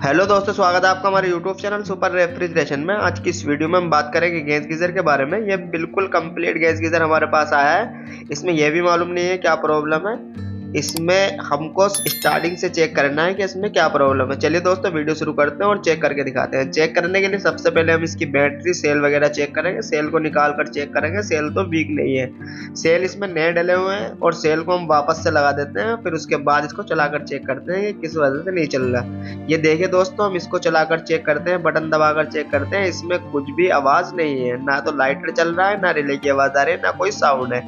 Hello दोस्तों, स्वागत है आपका हमारे यूट्यूब चैनल सुपर रेफ्रिजरेशन में। आज की इस वीडियो में हम बात करेंगे गैस गीजर के बारे में। ये बिल्कुल कंप्लीट गैस गीजर हमारे पास आया है। इसमें यह भी मालूम नहीं है क्या प्रॉब्लम है। इसमें हमको स्टार्टिंग से चेक करना है कि इसमें क्या प्रॉब्लम है। चलिए दोस्तों, वीडियो शुरू करते हैं और चेक करके दिखाते हैं। चेक करने के लिए सबसे पहले हम इसकी बैटरी सेल वगैरह चेक करेंगे। सेल को निकाल कर चेक करेंगे, सेल तो वीक नहीं है। सेल इसमें नए डले हुए हैं और सेल को हम वापस से लगा देते हैं। फिर उसके बाद इसको चलाकर चेक करते हैं कि किस वजह से नहीं चल रहा। ये देखिए दोस्तों, हम इसको चलाकर चेक करते हैं, बटन दबाकर चेक करते हैं। इसमें कुछ भी आवाज नहीं है, ना तो लाइटर चल रहा है, ना रिले की आवाज आ रही है, ना कोई साउंड है।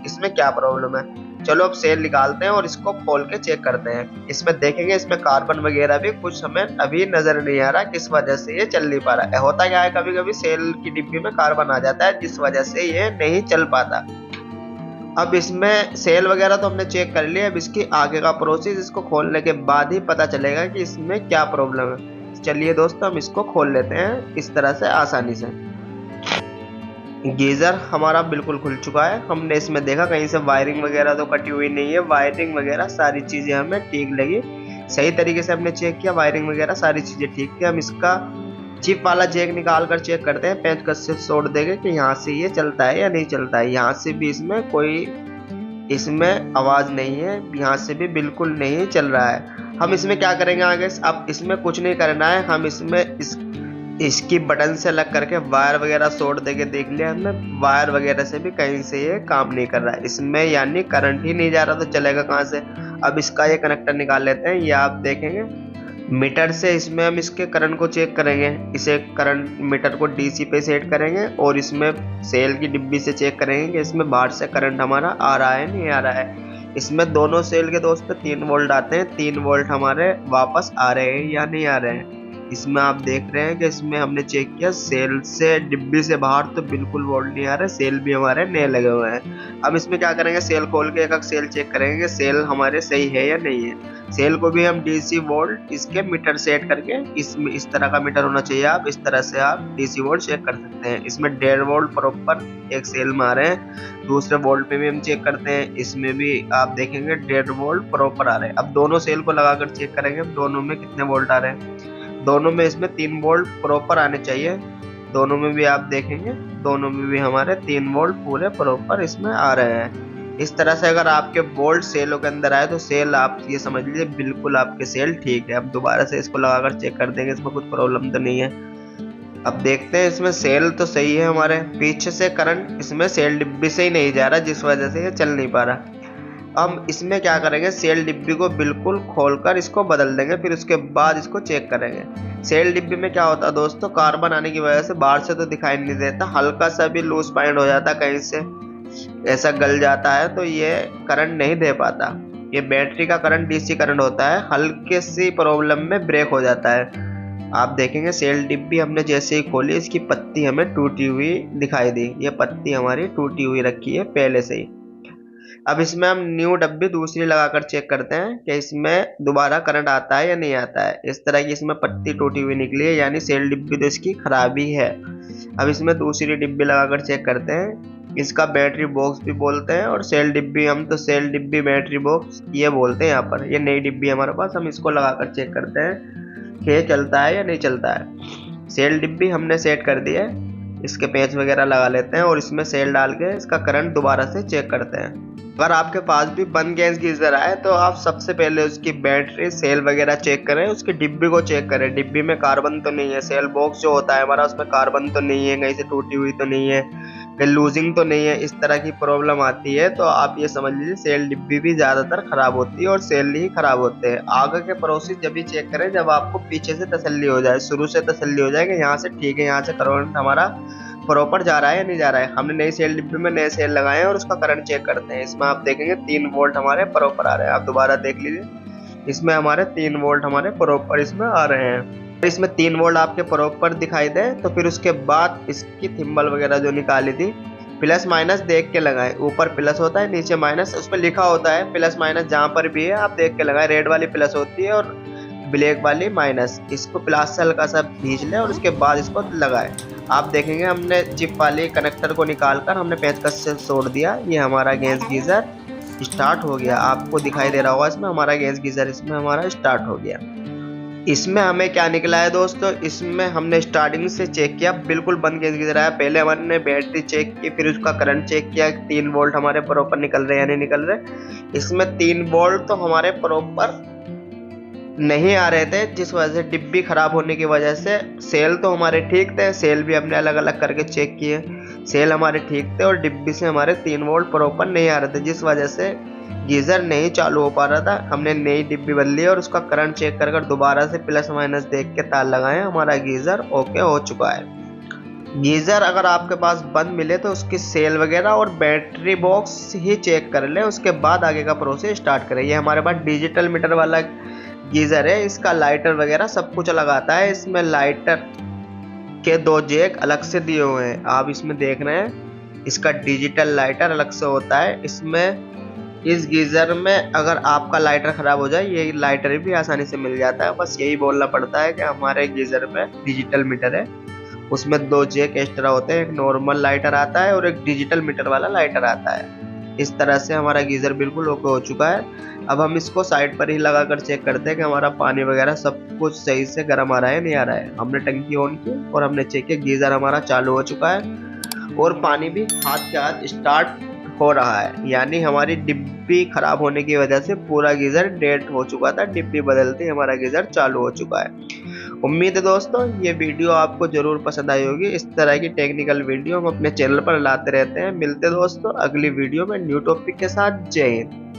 इसमें क्या प्रॉब्लम है? चलो अब सेल निकालते हैं और इसको खोल के चेक करते हैं। इसमें देखेंगे, इसमें कार्बन वगैरह भी कुछ हमें अभी नजर नहीं आ रहा, किस वजह से ये चल नहीं पा रहा है। होता क्या है, कभी कभी सेल की डिब्बी में कार्बन आ जाता है, जिस वजह से ये नहीं चल पाता। अब इसमें सेल वगैरह तो हमने चेक कर लिया। अब इसकी आगे का प्रोसेस, इसको खोलने के बाद ही पता चलेगा कि इसमें क्या प्रॉब्लम है। चलिए दोस्तों, हम इसको खोल लेते हैं इस तरह से आसानी से। गीजर हमारा बिल्कुल खुल चुका है। हमने इसमें देखा कहीं से वायरिंग वगैरह तो कटी हुई नहीं है। वायरिंग वगैरह सारी चीजें हमें ठीक लगी। सही तरीके से हमने चेक किया, वायरिंग वगैरह सारी चीजें ठीक थी। हम इसका चिप वाला जैक निकाल कर चेक करते हैं। पेंचकस से सोड़ देंगे कि यहाँ से ये चलता है या नहीं चलता है। यहाँ से भी इसमें कोई आवाज नहीं है, यहाँ से भी बिल्कुल नहीं चल रहा है। हम इसमें क्या करेंगे आगे? अब इसमें कुछ नहीं करना है। हम इसमें इसकी बटन से लग करके वायर वगैरह सोड़ देके देख लिया हमने। वायर वगैरह से भी कहीं से ये काम नहीं कर रहा है। इसमें यानी करंट ही नहीं जा रहा, तो चलेगा कहाँ से? अब इसका ये कनेक्टर निकाल लेते हैं। ये आप देखेंगे मीटर से इसमें हम इसके करंट को चेक करेंगे। इसे करंट मीटर को डीसी पे सेट करेंगे और इसमें सेल की डिब्बी से चेक करेंगे कि इसमें बाहर से करंट हमारा आ रहा है नहीं आ रहा है। इसमें दोनों सेल के दोस्तों 3 वोल्ट आते हैं। 3 वोल्ट हमारे वापस आ रहे हैं या नहीं आ रहे हैं। इसमें आप देख रहे हैं कि इसमें हमने चेक किया सेल से डिब्बी से बाहर तो बिल्कुल वोल्ट नहीं आ रहा है। सेल भी हमारे नए लगे हुए हैं। अब इसमें क्या करेंगे? सेल खोल के एक सेल चेक करेंगे सेल हमारे सही है या नहीं है। सेल को भी हम डीसी वोल्ट इसके मीटर सेट करके, इसमें इस तरह का मीटर होना चाहिए। आप इस तरह से आप डीसी वोल्ट चेक कर सकते हैं। इसमें 1.5 वोल्ट प्रॉपर एक सेल में आ रहे हैं। दूसरे वोल्ट पे भी हम चेक करते हैं, इसमें भी आप देखेंगे 1.5 वोल्ट प्रॉपर आ रहे हैं। अब दोनों सेल को लगाकर चेक करेंगे दोनों में कितने वोल्ट आ रहे हैं। दोनों में इसमें 3 वोल्ट प्रॉपर आने चाहिए। दोनों में भी आप देखेंगे, दोनों में भी हमारे 3 वोल्ट पूरे प्रॉपर इसमें आ रहे हैं। इस तरह से अगर आपके वोल्ट सेलों के अंदर आए तो सेल आप ये समझ लीजिए बिल्कुल आपके सेल ठीक है। अब दोबारा से इसको लगाकर चेक कर देंगे, इसमें कुछ प्रॉब्लम तो नहीं है। अब देखते हैं, इसमें सेल तो सही है हमारे। पीछे से करंट इसमें सेल डिब्बी से ही नहीं जा रहा, जिस वजह से ये चल नहीं पा रहा। हम इसमें क्या करेंगे? सेल डिब्बी को बिल्कुल खोलकर इसको बदल देंगे, फिर उसके बाद इसको चेक करेंगे। सेल डिब्बी में क्या होता है दोस्तों, कार्बन आने की वजह से बाहर से तो दिखाई नहीं देता, हल्का सा भी लूज पॉइंट हो जाता, कहीं से ऐसा गल जाता है तो ये करंट नहीं दे पाता। ये बैटरी का करंट डीसी करंट होता है, हल्के सी प्रॉब्लम में ब्रेक हो जाता है। आप देखेंगे सेल डिब्बी हमने जैसे ही खोली, इसकी पत्ती हमें टूटी हुई दिखाई दी। ये पत्ती हमारी टूटी हुई रखी है पहले से ही। अब इसमें हम न्यू डब्बी दूसरी लगाकर चेक करते हैं कि इसमें दोबारा करंट आता है या नहीं आता है। इस तरह की इसमें पत्ती टूटी हुई निकली है, यानी सेल डिब्बी तो इसकी खराबी है। अब इसमें दूसरी डिब्बी लगाकर चेक करते हैं। इसका बैटरी बॉक्स भी बोलते हैं और सेल डिब्बी, हम तो सेल डिब्बी बैटरी बॉक्स ये बोलते हैं। यहाँ पर ये नई डिब्बी हमारे पास, हम इसको लगाकर चेक करते हैं कि ये चलता है या नहीं चलता है। सेल डिब्बी हमने सेट कर दी है, इसके पेंच वगैरह लगा लेते हैं और इसमें सेल डाल के इसका करंट दोबारा से चेक करते हैं। अगर आपके पास भी बंद गैस गीजर आए तो आप सबसे पहले उसकी बैटरी सेल वगैरह चेक करें, उसकी डिब्बी को चेक करें। डिब्बी में कार्बन तो नहीं है, सेल बॉक्स जो होता है हमारा उसमें कार्बन तो नहीं है, कहीं से टूटी हुई तो नहीं है, कहीं लूजिंग तो नहीं है। इस तरह की प्रॉब्लम आती है तो आप ये समझ लीजिए सेल डिब्बी भी ज़्यादातर खराब होती है और सेल ही खराब होते हैं। आगे के प्रोसेस जब भी चेक करें जब आपको पीछे से तसल्ली हो जाए, शुरू से तसल्ली हो जाए कि यहाँ से ठीक है, यहाँ से करंट हमारा प्रॉपर जा रहा है या नहीं जा रहा है। हमने नई सेल डिब्बे में नए सेल लगाए हैं और उसका करंट चेक करते हैं। इसमें आप देखेंगे 3 वोल्ट हमारे प्रॉपर आ रहे हैं। आप दोबारा देख लीजिए, इसमें हमारे 3 वोल्ट हमारे प्रॉपर इसमें आ रहे हैं। इसमें 3 वोल्ट आपके प्रॉपर दिखाई दे तो फिर उसके बाद इसकी थिम्बल वगैरह जो निकाली थी, प्लस माइनस देख के लगाएं। ऊपर प्लस होता है, नीचे माइनस, उस पर लिखा होता है प्लस माइनस, जहाँ पर भी है आप देख के लगाएं। रेड वाली प्लस होती है और ब्लैक वाली माइनस। इसको प्लास से हल्का सा भींच लें और उसके बाद इसको लगाएं। आप देखेंगे हमने चिप वाले कनेक्टर को निकालकर हमने पेंचकस से जोड़ दिया। ये हमारा गैस गीजर स्टार्ट हो गया। आपको दिखाई दे रहा होगा इसमें हमारा गैस गीजर इसमें हमारा स्टार्ट हो गया। इसमें हमें क्या निकला है दोस्तों, इसमें हमने स्टार्टिंग से चेक किया, बिल्कुल बंद गीजर आया। पहले हमने बैटरी चेक की, फिर उसका करंट चेक किया, 3 वोल्ट हमारे प्रॉपर निकल रहे हैं या नहीं निकल रहे। इसमें 3 वोल्ट तो हमारे प्रॉपर नहीं आ रहे थे, जिस वजह से डिब्बी खराब होने की वजह से। सेल तो हमारे ठीक थे, सेल भी हमने अलग अलग करके चेक किए, सेल हमारे ठीक थे और डिब्बी से हमारे 3 वोल्ट प्रॉपर नहीं आ रहे थे, जिस वजह से गीज़र नहीं चालू हो पा रहा था। हमने नई डिब्बी बदली और उसका करंट चेक कर दोबारा से प्लस माइनस देख के तार लगाए, हमारा गीज़र ओके हो चुका है। गीज़र अगर आपके पास बंद मिले तो उसकी सेल वगैरह और बैटरी बॉक्स ही चेक कर ले, उसके बाद आगे का प्रोसेस स्टार्ट करें। ये हमारे पास डिजिटल मीटर वाला गीज़र है, इसका लाइटर वगैरह सब कुछ लगाता है। इसमें लाइटर के 2 जैक अलग से दिए हुए हैं, आप इसमें देख रहे हैं। इसका डिजिटल लाइटर अलग से होता है। इसमें इस गीज़र में अगर आपका लाइटर ख़राब हो जाए, ये लाइटर भी आसानी से मिल जाता है। बस यही बोलना पड़ता है कि हमारे गीज़र में डिजिटल मीटर है, उसमें 2 जैक एक्स्ट्रा होते हैं, एक नॉर्मल लाइटर आता है और एक डिजिटल मीटर वाला लाइटर आता है। इस तरह से हमारा गीज़र बिल्कुल ओके हो चुका है। अब हम इसको साइड पर ही लगा कर चेक करते हैं कि हमारा पानी वगैरह सब कुछ सही से गर्म आ रहा है नहीं आ रहा है। हमने टंकी ऑन की और हमने चेक किया, गीज़र हमारा चालू हो चुका है और पानी भी हाथ के हाथ स्टार्ट हो रहा है। यानी हमारी डिब्बी खराब होने की वजह से पूरा गीज़र डेड हो चुका था, डिब्बी बदलते ही हमारा गीज़र चालू हो चुका है। उम्मीद है दोस्तों ये वीडियो आपको जरूर पसंद आई होगी। इस तरह की टेक्निकल वीडियो हम अपने चैनल पर लाते रहते हैं। मिलते दोस्तों अगली वीडियो में न्यू टॉपिक के साथ। जय हिंद।